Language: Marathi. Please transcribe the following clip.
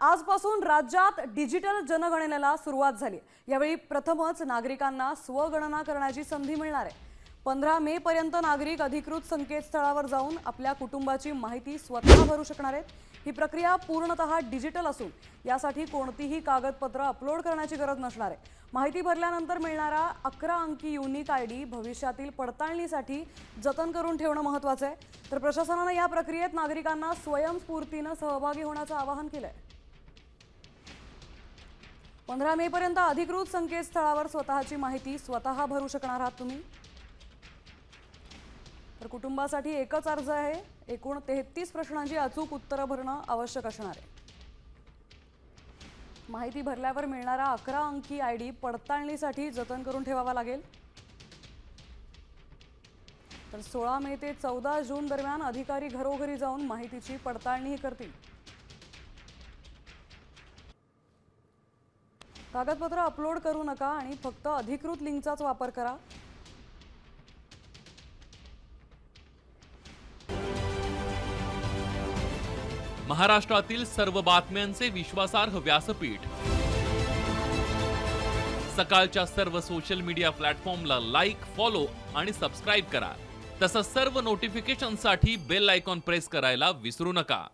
आजपासून राज्यात डिजिटल जनगणनेला सुरुवात झाली। यावेळी प्रथमच नागरिकांना स्वगणना करण्याची संधी मिळणार आहे। 15 मे पर्यंत नागरिक अधिकृत संकेतस्थळावर जाऊन आपल्या कुटुंबाची माहिती स्वतः भरू शकणार आहेत। ही प्रक्रिया पूर्णतः डिजिटल असून यासाठी कोणतीही कागदपत्र अपलोड करण्याची गरज नसणार आहे। माहिती भरल्यानंतर मिळणारा 11 अंकी युनिक आयडी भविष्यातील पडताळणीसाठी जतन करून ठेवणं महत्त्वाचं आहे। तर प्रशासनाने या प्रक्रियेत नागरिकांना स्वयंस्फूर्तीने सहभागी होण्याचं आवाहन केलंय। 15 मे पर्यंत अधिकृत संकेतस्थळावर स्वतःची माहिती स्वतः भरू शकणार आहात तुम्ही। तर कुटुंबासाठी एकच अर्ज आहे। एकूण 33 प्रश्नांची अचूक उत्तरं भरणं आवश्यक असणार आहे। माहिती भरल्यावर मिळणारा 11 अंकी आयडी पडताळणीसाठी जतन करून ठेवावा लागेल। तर 16 मे ते 14 जून दरम्यान अधिकारी घरोघरी जाऊन माहितीची पडताळणी करतील। कागदपत्र अपलोड करू नका आणि फक्त अधिकृत लिंकचाच वापर करा। महाराष्ट्रातील सर्व बातम्यांचे विश्वासार्ह व्यासपीठ सकाळच्या सर्व सोशल मीडिया प्लॅटफॉर्मला लाईक, फॉलो आणि सबस्क्राईब करा। तसंच सर्व नोटिफिकेशनसाठी बेल आयकॉन प्रेस करायला विसरू नका।